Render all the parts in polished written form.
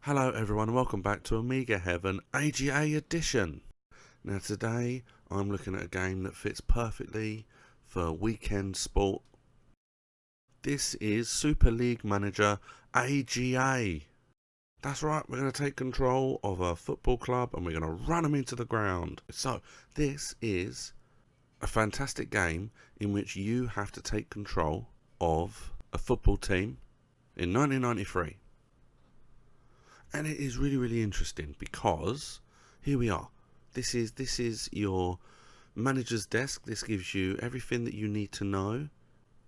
Hello everyone and welcome back to Amiga Heaven AGA edition. Now today I'm looking at a game that fits perfectly for weekend sport. This is Super League Manager AGA. That's right, we're going to take control of a football club and we're going to run them into the ground. So this is a fantastic game in which you have to take control of a football team in 1993. And it is really interesting because here we are. This is your manager's desk. This gives you everything that you need to know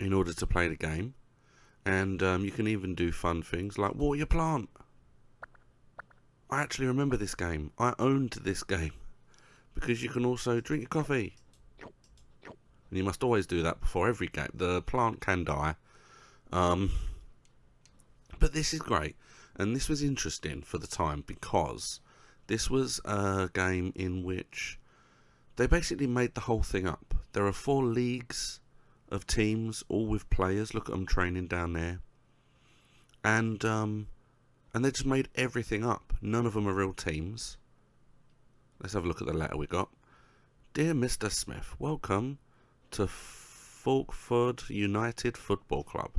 in order to play the game. And you can even do fun things like water your plant. I actually remember this game. I owned this game because you can also drink your coffee. And you must always do that before every game. The plant can die. But this is great. And this was interesting for the time because this was a game in which they basically made the whole thing up. There are 4 leagues of teams, all with players. Look at them training down there. And they just made everything up. None of them are real teams. Let's have a look at the letter we got. Dear Mr. Smith, welcome to Falkford United Football Club.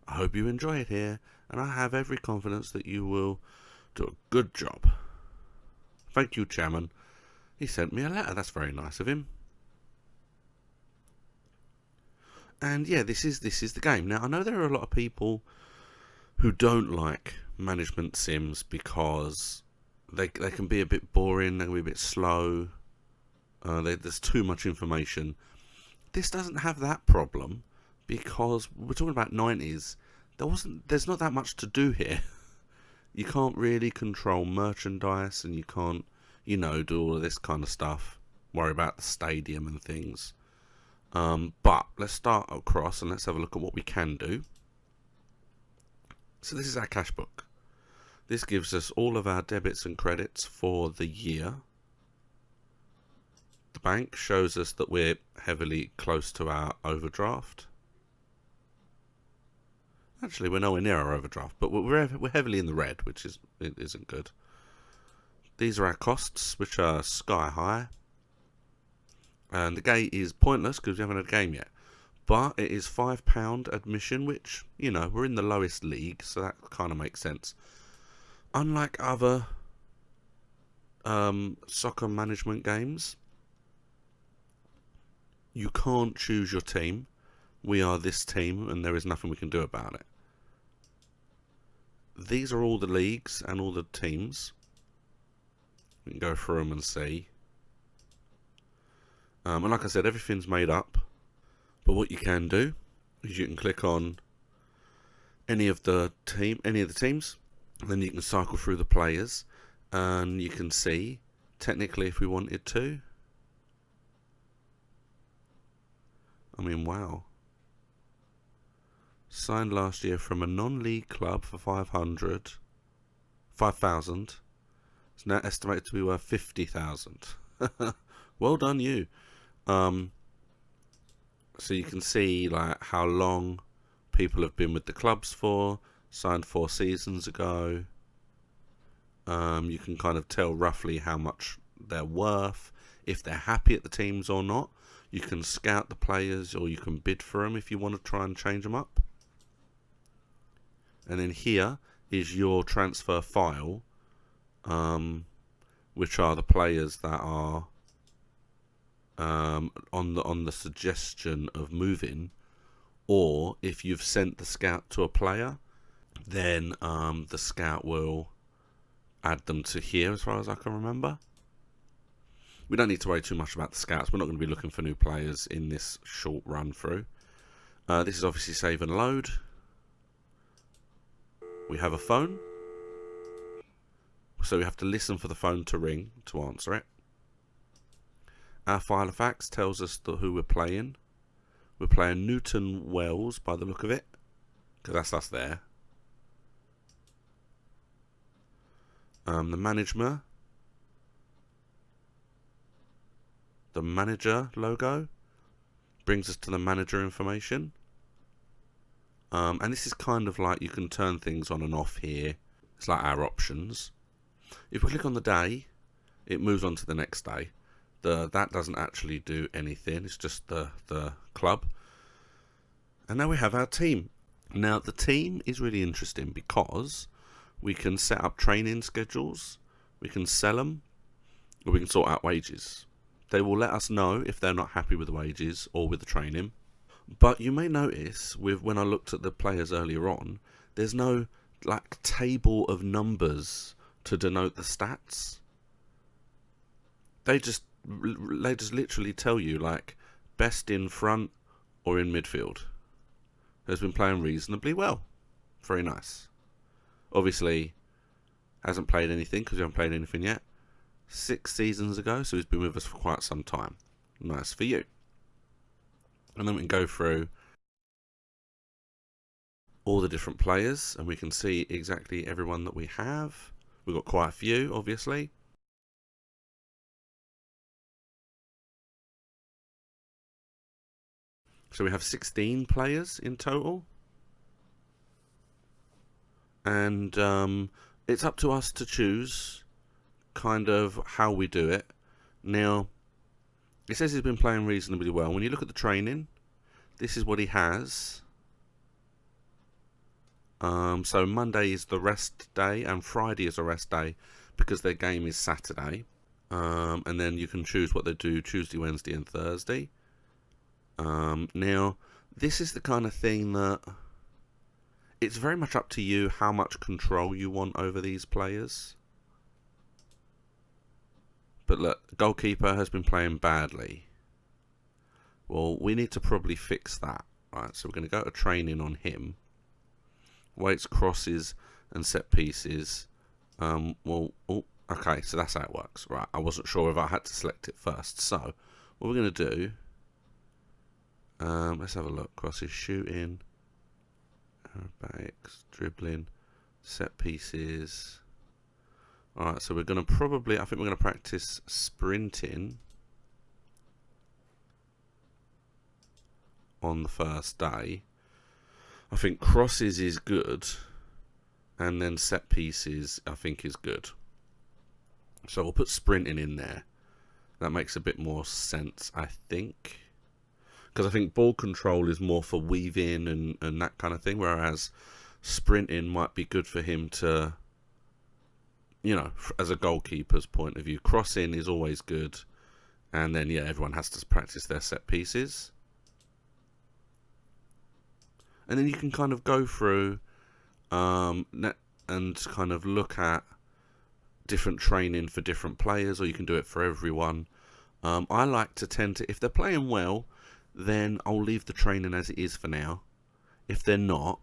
I hope you enjoy it here, and I have every confidence that you will do a good job. Thank you, Chairman. He sent me a letter. That's very nice of him. And yeah, this is the game. Now, I know there are a lot of people who don't like management sims because they can be a bit boring, they can be a bit slow, there's too much information. This doesn't have that problem because we're talking about 90s. There's not that much to do here. You can't really control merchandise and you can't, do all of this kind of stuff. Worry about the stadium and things. But let's start across and let's have a look at what we can do. So this is our cash book. This gives us all of our debits and credits for the year. The bank shows us that we're heavily close to our overdraft. Actually, we're nowhere near our overdraft, but we're heavily in the red, which isn't good. These are our costs, which are sky high. And the gate is pointless because we haven't had a game yet. But it is £5 admission, which, we're in the lowest league, so that kind of makes sense. Unlike other soccer management games, you can't choose your team. We are this team, and there is nothing we can do about it. These are all the leagues and all the teams. We can go through them and see. And like I said, everything's made up. But what you can do is you can click on any of the teams. Then you can cycle through the players, and you can see technically if we wanted to. I mean, wow. Signed last year from a non-league club for 5,000. It's now estimated to be worth 50,000. Well done, you. So you can see like how long people have been with the clubs for. Signed 4 seasons ago. You can kind of tell roughly how much they're worth, if they're happy at the teams or not. You can scout the players, or you can bid for them if you want to try and change them up. And then here is your transfer file, which are the players that are on the suggestion of moving, or if you've sent the scout to a player, then the scout will add them to here, as far as I can remember. We don't need to worry too much about the scouts. We're not going to be looking for new players in this short run through. This is obviously save and load. We have a phone, so we have to listen for the phone to ring to answer it. Our file of facts tells us who we're playing. We're playing Newton Wells by the look of it, because that's us there. The manager logo brings us to the manager information. And this is kind of like you can turn things on and off here. It's like our options. If we click on the day, it moves on to the next day. That doesn't actually do anything. It's just the club. And now we have our team. Now the team is really interesting because we can set up training schedules, we can sell them, or we can sort out wages. They will let us know if they're not happy with the wages or with the training. But you may notice when I looked at the players earlier on, there's no like table of numbers to denote the stats. They just literally tell you like best in front or in midfield. Has been playing reasonably well. Very nice. Obviously, hasn't played anything because we haven't played anything yet. 6 seasons ago, so he's been with us for quite some time. Nice for you. And then we can go through all the different players and we can see exactly everyone that we have. We've got quite a few, obviously. So we have 16 players in total. And it's up to us to choose kind of how we do it. Now, it says he's been playing reasonably well. When you look at the training, this is what he has. So Monday is the rest day and Friday is a rest day because their game is Saturday. And then you can choose what they do Tuesday, Wednesday and Thursday. Now, this is the kind of thing that it's very much up to you how much control you want over these players. But look, goalkeeper has been playing badly. Well, we need to probably fix that. Right, so we're going to go to training on him. Weights, crosses and set pieces. Okay, so that's how it works. Right, I wasn't sure if I had to select it first. So, what we're going to do... let's have a look. Crosses, shooting, aerobatics, dribbling, set pieces. Alright, so we're going to probably, I think we're going to practice sprinting on the first day. I think crosses is good, and then set pieces I think is good. So we'll put sprinting in there. That makes a bit more sense, I think. Because I think ball control is more for weaving and that kind of thing, whereas sprinting might be good for him to, you know, as a goalkeeper's point of view. Crossing is always good, and then, yeah, everyone has to practice their set pieces. And then you can kind of go through and kind of look at different training for different players, or you can do it for everyone. I like to tend to, if they're playing well, then I'll leave the training as it is for now. If they're not,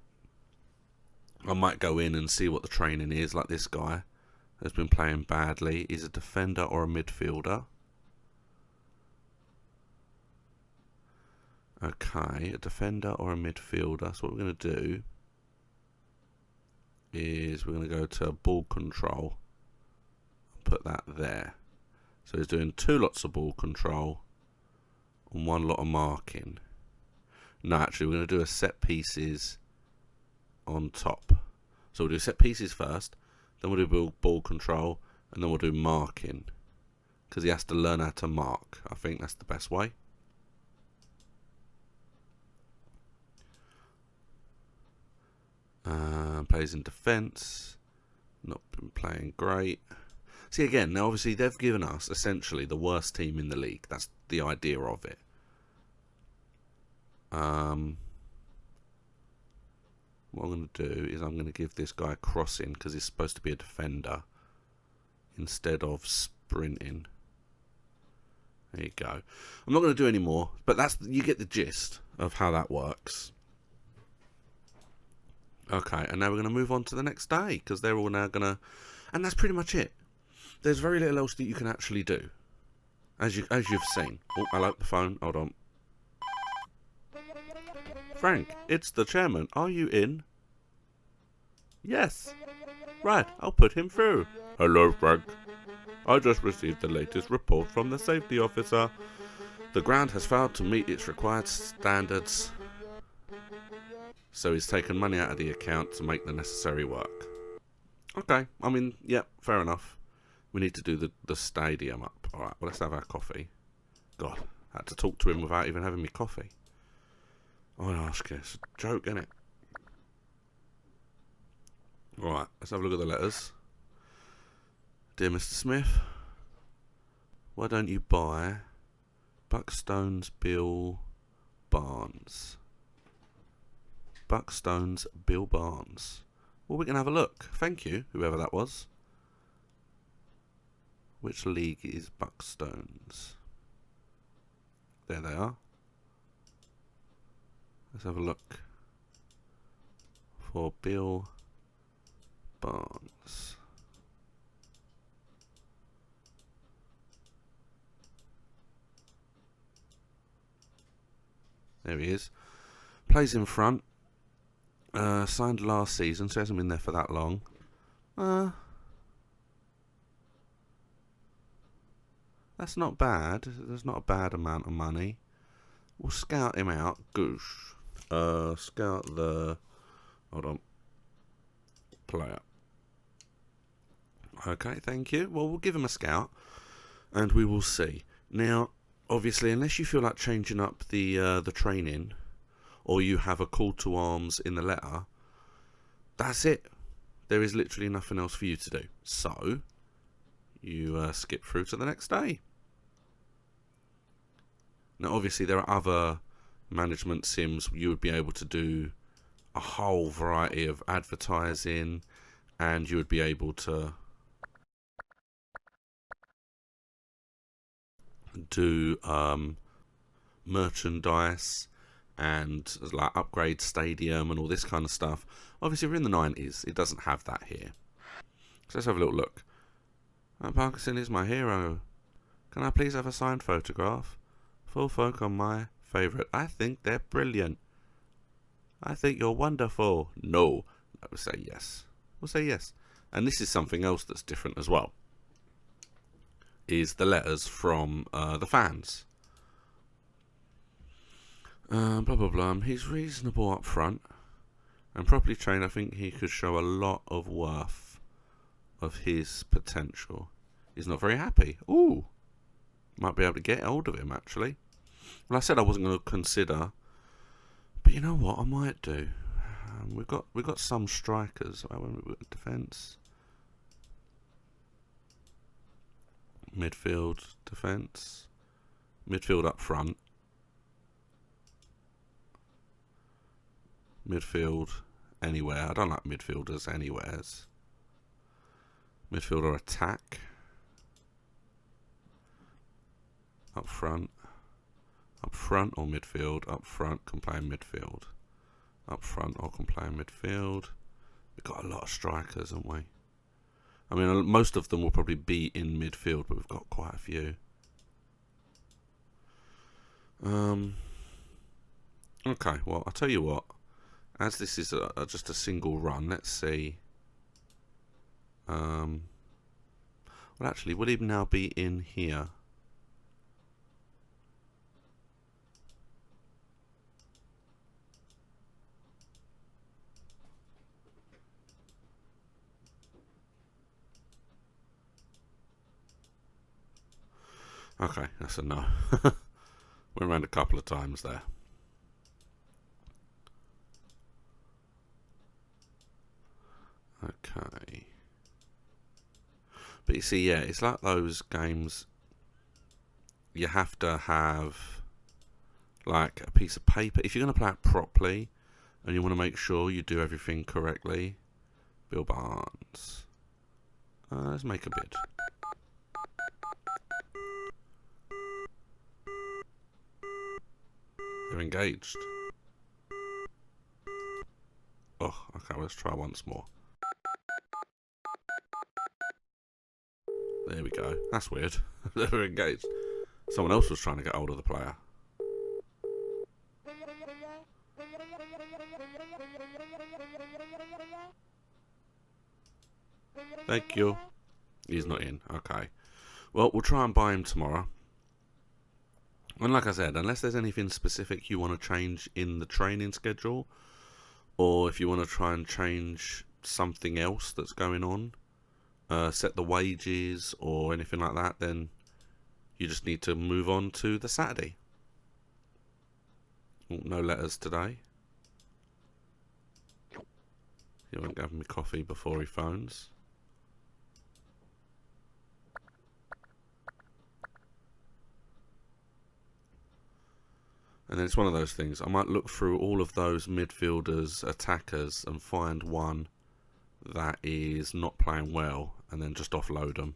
I might go in and see what the training is. Like this guy has been playing badly. Is a defender or a midfielder? Okay, a defender or a midfielder. So what we're going to do is we're going to go to ball control. Put that there. So he's doing 2 lots of ball control and 1 lot of marking. No, actually we're going to do a set pieces on top. So we'll do set pieces first, then we'll do ball control, and then we'll do marking. Because he has to learn how to mark. I think that's the best way. Plays in defence. Not been playing great. See, again, now obviously they've given us essentially the worst team in the league. That's the idea of it. What I'm going to do is I'm going to give this guy crossing because he's supposed to be a defender instead of sprinting. There you go. I'm not going to do any more, but that's, you get the gist of how that works. Okay, and now we're going to move on to the next day because they're all now going to... And that's pretty much it. There's very little else that you can actually do, as you've seen. Oh, hello, the phone. Hold on. Frank, it's the chairman. Are you in? Yes. Right, I'll put him through. Hello, Frank. I just received the latest report from the safety officer. The ground has failed to meet its required standards, so he's taken money out of the account to make the necessary work. Okay, I mean, yeah, fair enough. We need to do the stadium up. Alright, well, let's have our coffee. God, I had to talk to him without even having me coffee. I ask you, it's a joke, isn't it? Alright, let's have a look at the letters. Dear Mr. Smith, why don't you buy Buckstone's Bill Barnes? Buckstone's Bill Barnes. Well, we can have a look. Thank you, whoever that was. Which league is Buckstone's? There they are. Let's have a look for Bill Barnes. There he is. Plays in front. Signed last season, so hasn't been there for that long. That's not bad. There's not a bad amount of money. We'll scout him out. Goosh. Scout the... Hold on. Player. Okay, thank you. Well, we'll give him a scout, and we will see. Now, obviously, unless you feel like changing up the training, or you have a call to arms in the letter, that's it. There is literally nothing else for you to do. So, you skip through to the next day. Now, obviously, there are other management sims you would be able to do a whole variety of advertising, and you would be able to do merchandise and like upgrade stadium and all this kind of stuff. Obviously, we're in the 90s. It doesn't have that here. So let's have a little look. Parkinson is my hero. Can I please have a signed photograph? Full folk on my favourite. I think they're brilliant. I think you're wonderful. No. We'll say yes. We'll say yes. And this is something else that's different as well. Is the letters from the fans. Blah blah blah. He's reasonable up front and properly trained. I think he could show a lot of worth of his potential. He's not very happy. Ooh, might be able to get hold of him actually. Well, I said I wasn't going to consider, but you know what? I might do. We've got some strikers. Defence, midfield, defence, midfield up front. Midfield anywhere. I don't like midfielders anywheres. Midfielder attack. Up front. Up front or midfield. Up front can play midfield. Up front or can play midfield. We've got a lot of strikers, haven't we? I mean, most of them will probably be in midfield, but we've got quite a few. Okay, well, I'll tell you what. As this is just a single run, let's see. Well, actually, will he now be in here? Okay, that's a no. Went around a couple of times there. Okay. But you see, yeah, it's like those games. You have to have like a piece of paper. If you're going to play it properly and you want to make sure you do everything correctly. Bill Barnes. Let's make a bid. They're engaged. Oh, okay, let's try once more. There we go. That's weird. They were engaged. Someone else was trying to get hold of the player. Thank you. He's not in. Okay. Well, we'll try and buy him tomorrow. And like I said, unless there's anything specific you want to change in the training schedule, or if you want to try and change something else that's going on, set the wages or anything like that, then you just need to move on to the Saturday. Oh, no letters today. He won't give me coffee before he phones. And then it's one of those things. I might look through all of those midfielders, attackers, and find one that is not playing well, and then just offload them.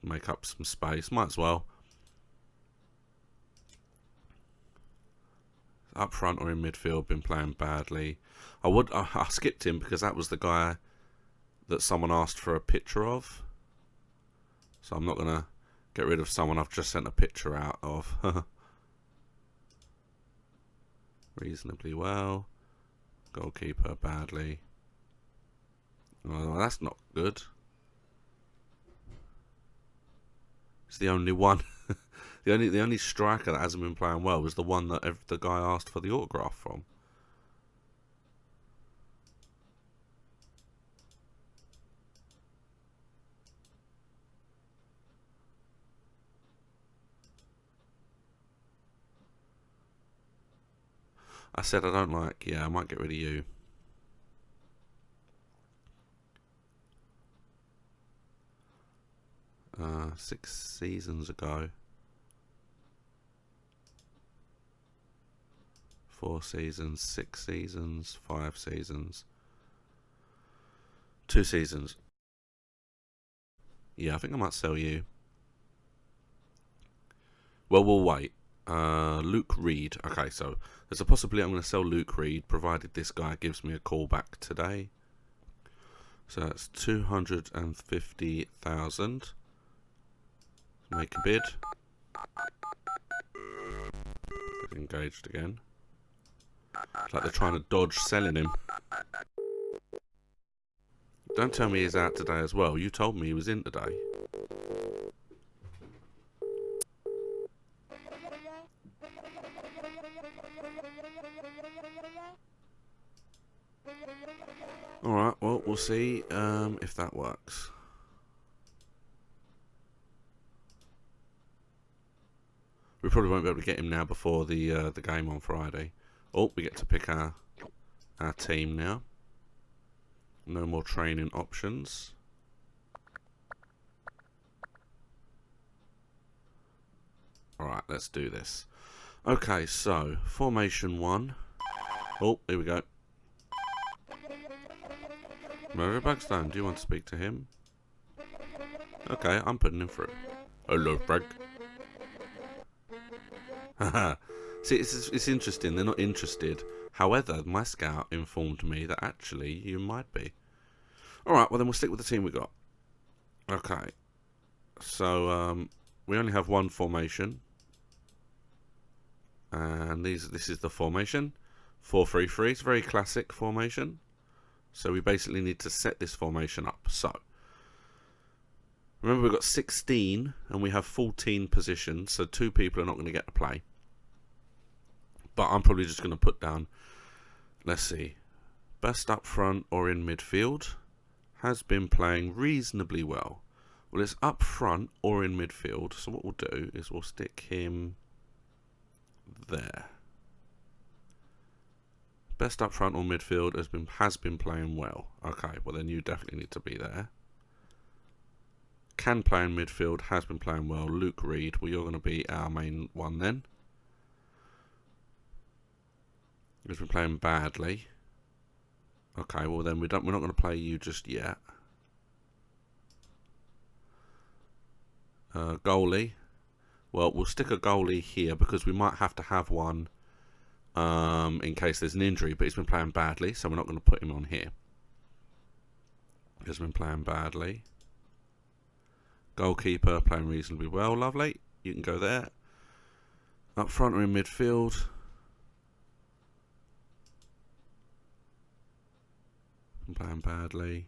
Make up some space. Might as well. Up front or in midfield, been playing badly. I skipped him because that was the guy that someone asked for a picture of. So I'm not going to get rid of someone I've just sent a picture out of. Reasonably well. Goalkeeper badly. Well, that's not good. It's the only one. the only striker that hasn't been playing well was the one that the guy asked for the autograph from. I said I don't like. Yeah, I might get rid of you. Uh, 6 seasons ago. 4 seasons, 6 seasons, 5 seasons. 2 seasons. Yeah, I think I might sell you. Well, we'll wait. Luke Reed. Okay, so there's a possibility I'm going to sell Luke Reed, provided this guy gives me a call back today. So that's 250,000. Make a bid. Engaged again. It's like they're trying to dodge selling him. Don't tell me he's out today as well. You told me he was in today. Alright, well, we'll see if that works. We probably won't be able to get him now before the game on Friday. Oh, we get to pick our team now. No more training options. Alright, let's do this. Okay, so, formation 1. Oh, here we go. Murray Bagstone, do you want to speak to him? Okay, I'm putting him through. Hello, Frank. Haha. See, it's interesting. They're not interested. However, my scout informed me that actually you might be. Alright, well then we'll stick with the team we got. Okay. So, we only have one formation. And this is the formation. 4-3-3. It's a very classic formation. So we basically need to set this formation up. So, remember we've got 16 and we have 14 positions. So 2 people are not going to get to play. But I'm probably just going to put down, let's see, best up front or in midfield. Has been playing reasonably well. Well, it's up front or in midfield. So what we'll do is we'll stick him there. Best up front or midfield has been playing well. Okay, well then you definitely need to be there. Can play in midfield, has been playing well. Luke Reed, well you're going to be our main one then. He's been playing badly. Okay, well then we're not going to play you just yet. Goalie. Well, we'll stick a goalie here because we might have to have one in case there's an injury, but he's been playing badly, so we're not going to put him on here. He's been playing badly. Goalkeeper playing reasonably well, lovely. You can go there. Up front or in midfield. Been playing badly.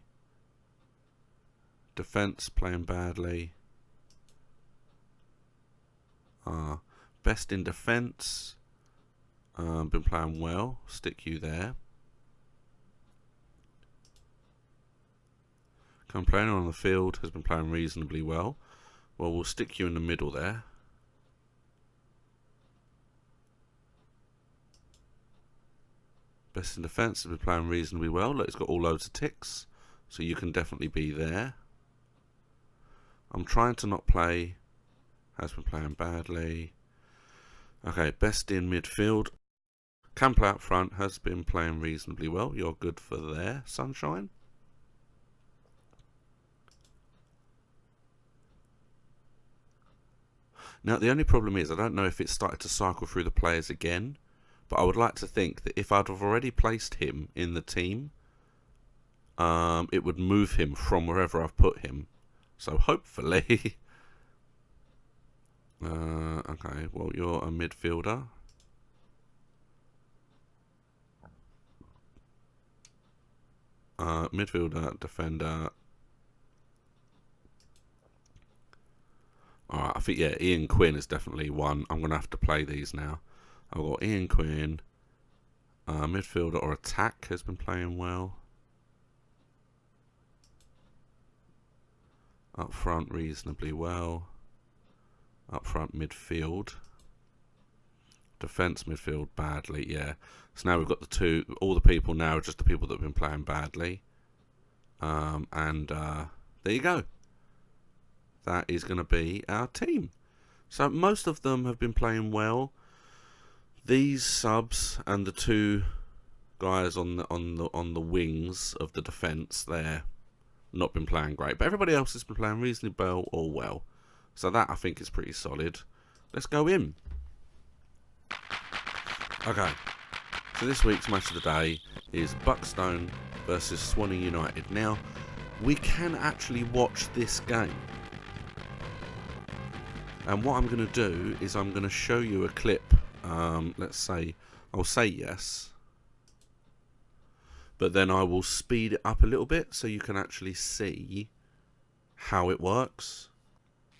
Defence playing badly. Best in defence. Been playing well. Stick you there. Campaigner on the field has been playing reasonably well. Well, we'll stick you in the middle there. Best in defence has been playing reasonably well. Look, it's got all loads of ticks, so you can definitely be there. I'm trying to not play. Has been playing badly. Okay, best in midfield. Can play up front. Has been playing reasonably well. You're good for there, Sunshine. Now, the only problem is I don't know if it's started to cycle through the players again, but I would like to think that if I'd have already placed him in the team, it would move him from wherever I've put him. So hopefully... okay, well, you're a midfielder. Midfielder, defender. Alright, I think, yeah, Ian Quinn is definitely one. I'm going to have to play these now. I've got Ian Quinn. Midfielder or attack has been playing well. Up front reasonably well. Up front midfield. Defence midfield badly, yeah. So now we've got the two, all the people now are just the people that have been playing badly. There you go. That is going to be our team. So most of them have been playing well. These subs and the two guys on the wings of the defence, they're not been playing great. But everybody else has been playing reasonably well or well. So that I think is pretty solid. Let's go in. Okay. So this week's match of the day is Buckstone versus Swanee United. Now, we can actually watch this game. And what I'm going to do is I'm going to show you a clip. Let's say, I'll say yes. But then I will speed it up a little bit so you can actually see how it works.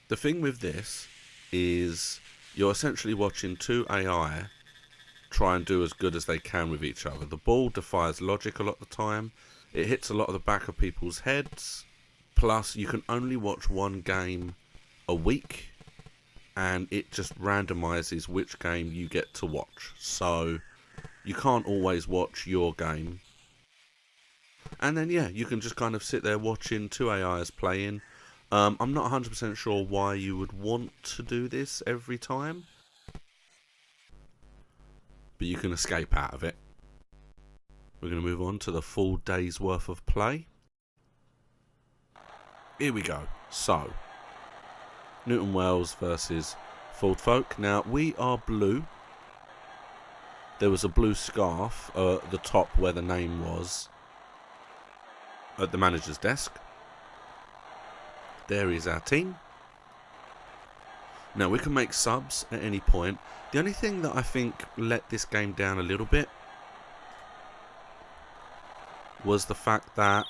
The thing with this is you're essentially watching two AI try and do as good as they can with each other. The ball defies logic a lot of the time. It hits a lot of the back of people's heads. Plus, you can only watch one game a week. And it just randomizes which game you get to watch. So, you can't always watch your game. And then, yeah, you can just kind of sit there watching two AIs playing. I'm not 100% sure why you would want to do this every time. But you can escape out of it. We're going to move on to the full day's worth of play. Here we go. So, Newton Wells versus Ford Folk. Now, we are blue. There was a blue scarf at the top where the name was at the manager's desk. There is our team. Now, we can make subs at any point. The only thing that I think let this game down a little bit was the fact that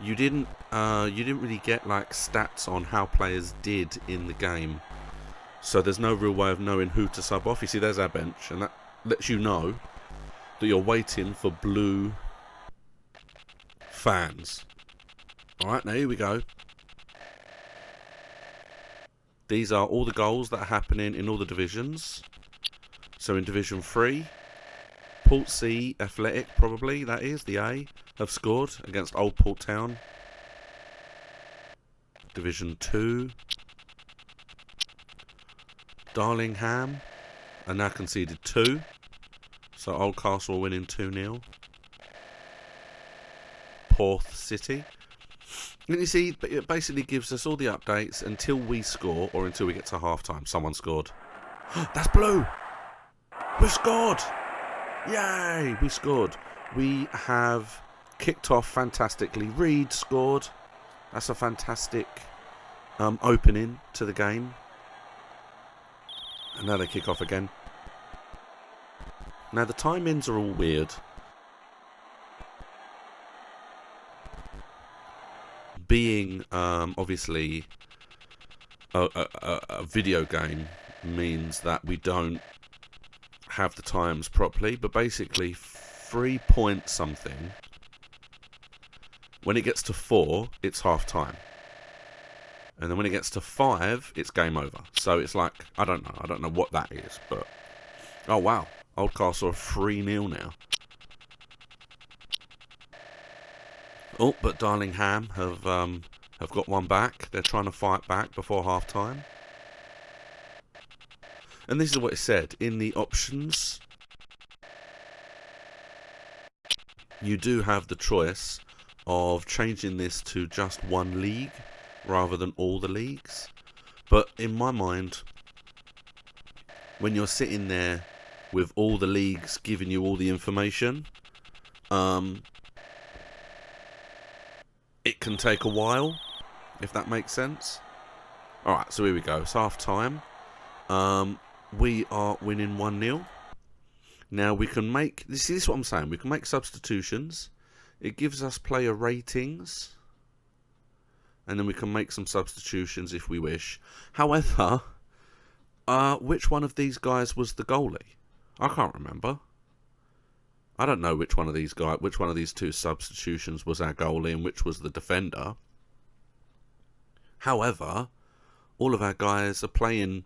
you didn't really get like stats on how players did in the game. So there's no real way of knowing who to sub off. You see, there's our bench, and that lets you know that you're waiting for blue fans. Alright, now here we go. These are all the goals that are happening in all the divisions. So in Division 3, Port C Athletic, probably, that is, the A, have scored against Old Port Town. Division 2, Darlingham are now conceded 2. So Oldcastle are winning 2-0. Porth City. And you see, it basically gives us all the updates until we score or until we get to half-time. Someone scored. That's blue! We've scored! Yay! We scored. We have kicked off fantastically. Reed scored. That's a fantastic opening to the game. And now they kick off again. Now the timings are all weird. Being obviously a video game means that we don't have the times properly, but basically 3 point something When it gets to 4, it's half time. And then when it gets to 5, it's game over. So it's like, I don't know what that is, but... Oh, wow. Oldcastle are 3-0 now. Oh, but Darlingham have got one back. They're trying to fight back before half time. And this is what it said. In the options, you do have the choice of changing this to just one league rather than all the leagues. But in my mind, when you're sitting there with all the leagues giving you all the information, it can take a while, if that makes sense. Alright, so here we go. It's half time. We are winning 1-0. Now we can make... This is what I'm saying. We can make substitutions. It gives us player ratings. And then we can make some substitutions if we wish. However, which one of these guys was the goalie? I can't remember. I don't know which one of these two substitutions was our goalie and which was the defender. However, all of our guys are playing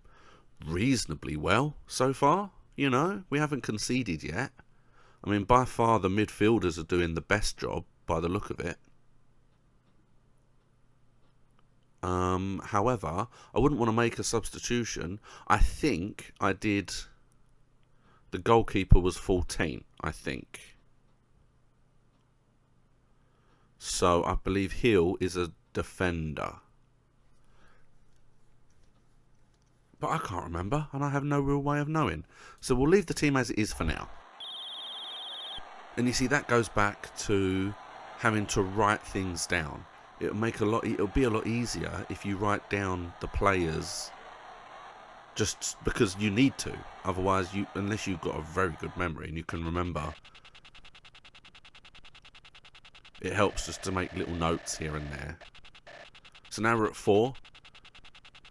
reasonably well so far. You know, we haven't conceded yet. I mean, by far the midfielders are doing the best job by the look of it. However, I wouldn't want to make a substitution. I think I did... The goalkeeper was 14, I think. So I believe Hill is a defender. But I can't remember, and I have no real way of knowing. So we'll leave the team as it is for now. And you see, that goes back to having to write things down. It'll be a lot easier if you write down the players just because you need to. Otherwise, unless you've got a very good memory and you can remember, it helps just to make little notes here and there. So now we're at 4.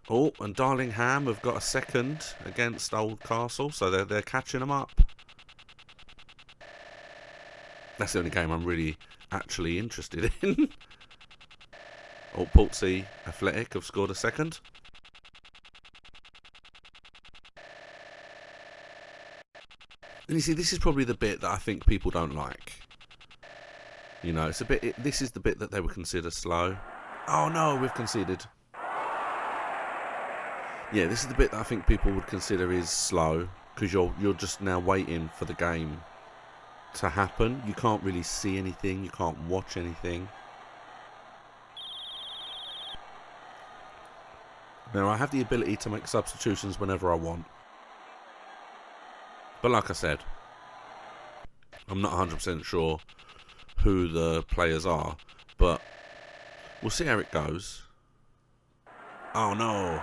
Oh, and Darlingham have got a second against Oldcastle, so they're catching them up. That's the only game I'm really actually interested in. Oh, Portsea Athletic have scored a second. And you see, this is probably the bit that I think people don't like. You know, it's a bit. This is the bit that they would consider slow. Oh no, we've conceded. Yeah, this is the bit that I think people would consider is slow, because you're just now waiting for the game to happen. You can't really see anything. You can't watch anything. Now, I have the ability to make substitutions whenever I want. But like I said, I'm not 100% sure who the players are. But we'll see how it goes. Oh no.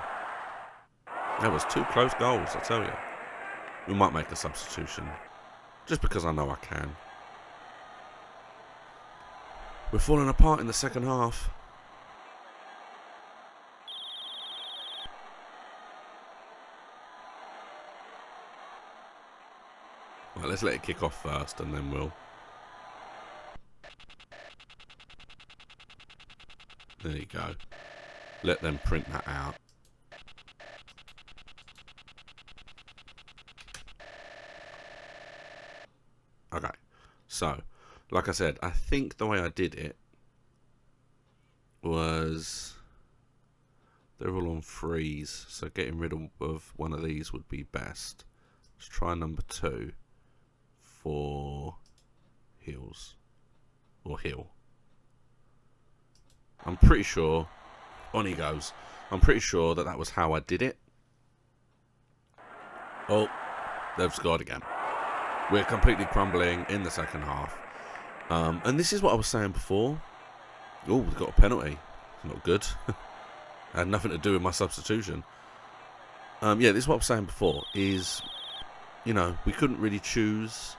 That was 2 close goals, I tell you. We might make a substitution. Just because I know I can. We're falling apart in the second half. Right, let's let it kick off first and then we'll... There you go. Let them print that out. Okay, so, like I said, I think the way I did it was... They're all on 3s, so getting rid of one of these would be best. Let's try number 2 for Hills. Or Hill. I'm pretty sure... On he goes. I'm pretty sure that was how I did it. Oh, they've scored again. We're completely crumbling in the second half. And this is what I was saying before. Oh, we've got a penalty. Not good. Had nothing to do with my substitution. Yeah, this is what I was saying before. Is, you know, we couldn't really choose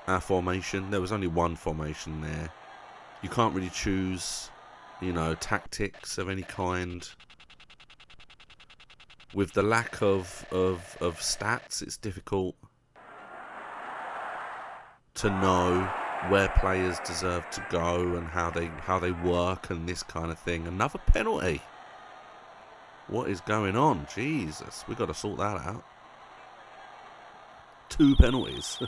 our formation. There was only one formation there. You can't really choose, you know, tactics of any kind. With the lack of stats, it's difficult to know where players deserve to go and how they work and this kind of thing. Another penalty. What is going on? Jesus, we got to sort that out. 2 penalties.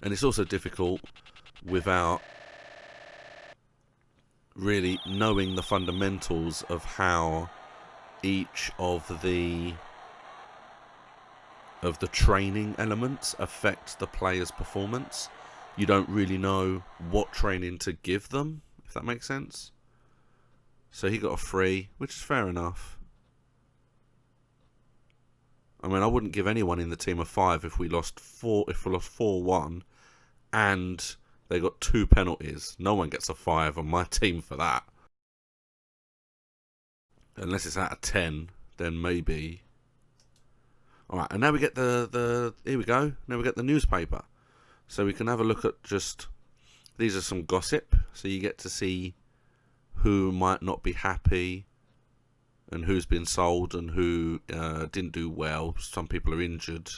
And it's also difficult without really knowing the fundamentals of how each of the training elements affect the player's performance. You don't really know what training to give them, if that makes sense. So he got a free, which is fair enough. I mean, I wouldn't give anyone in the team a 5 if we lost 4-1 and they got 2 penalties. No one gets a 5 on my team for that. Unless it's out of 10, then maybe. Alright, and now we get here we go. Now we get the newspaper. So we can have a look at these are some gossip. So you get to see who might not be happy and who's been sold and who didn't do well. Some people are injured.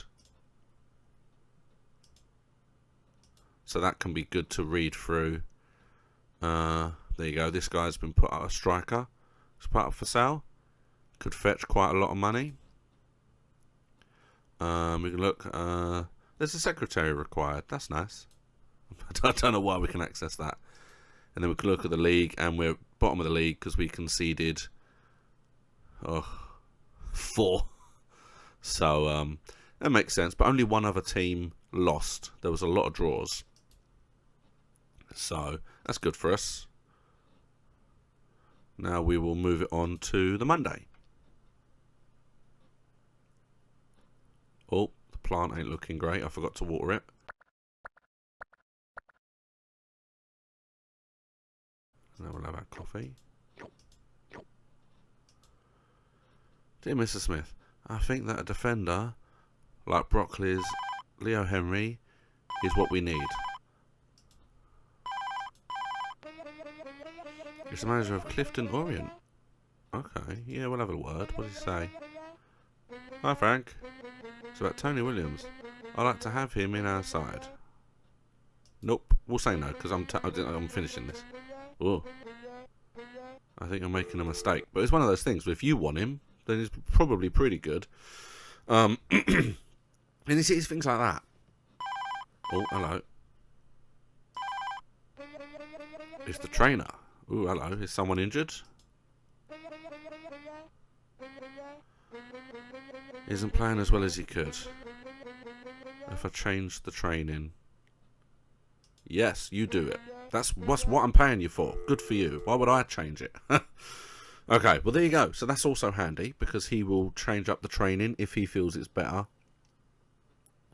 So that can be good to read through. There you go. This guy's been put out, a striker. It's put up for sale. Could fetch quite a lot of money. We can look. There's a secretary required. That's nice. I don't know why we can access that. And then we can look at the league, and we're bottom of the league because we conceded 4. So that makes sense. But only one other team lost. There was a lot of draws. So that's good for us. Now we will move it on to the Monday. Oh, the plant ain't looking great. I forgot to water it. Now we'll have our coffee. Dear Mr. Smith, I think that a defender like Brockley's Leo Henry is what we need. He's the manager of Clifton Orient. Okay, yeah, we'll have a word. What does he say? Hi, Frank. It's about Tony Williams. I'd like to have him in our side. Nope, we'll say no because I'm finishing this. Oh, I think I'm making a mistake. But it's one of those things where if you want him, then he's probably pretty good. And it's things like that. Oh, hello. It's the trainer. Oh, hello. Is someone injured? Isn't playing as well as he could. If I change the training. Yes, you do it. That's what I'm paying you for. Good for you. Why would I change it? Okay, well there you go. So that's also handy because he will change up the training if he feels it's better.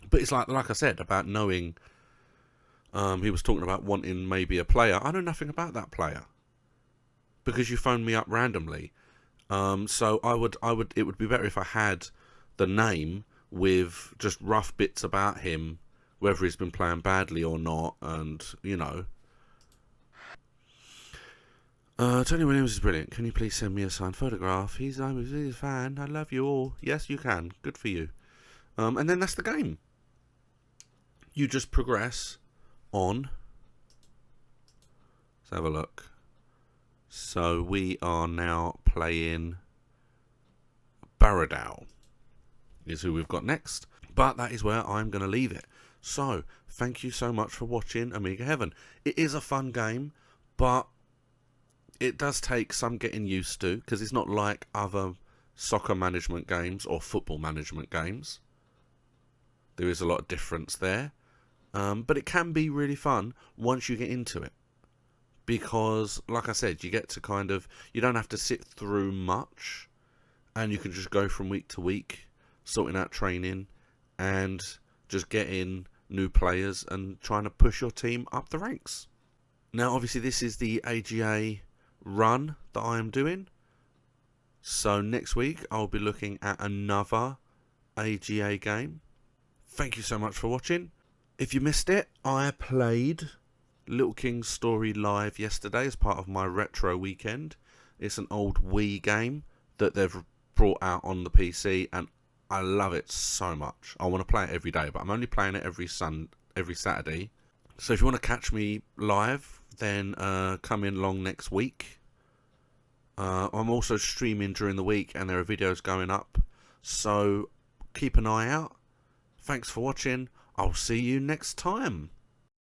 But it's like I said about knowing. He was talking about wanting maybe a player. I know nothing about that player because you phoned me up randomly. So it would be better if I had the name with just rough bits about him, whether he's been playing badly or not, and you know. Tony Williams is brilliant. Can you please send me a signed photograph? He's a fan. I love you all. Yes, you can. Good for you. And then that's the game. You just progress on. Let's have a look. So we are now playing Barrow is who we've got next. But that is where I'm going to leave it. So, thank you so much for watching Amiga Heaven. It is a fun game, but it does take some getting used to, because it's not like other soccer management games or football management games. There is a lot of difference there. But it can be really fun once you get into it. Because, like I said, you get to you don't have to sit through much. And you can just go from week to week, sorting out training, and just getting new players and trying to push your team up the ranks. Now, obviously, this is the AGA run that I am doing. So next week, I'll be looking at another AGA game. Thank you so much for watching. If you missed it, I played Little King's Story live yesterday as part of my retro weekend. It's an old Wii game that they've brought out on the PC, and I love it so much. I want to play it every day, but I'm only playing it every Saturday. So if you want to catch me live, then come in along next week. I'm also streaming during the week, and there are videos going up, so keep an eye out. Thanks for watching. I'll see you next time.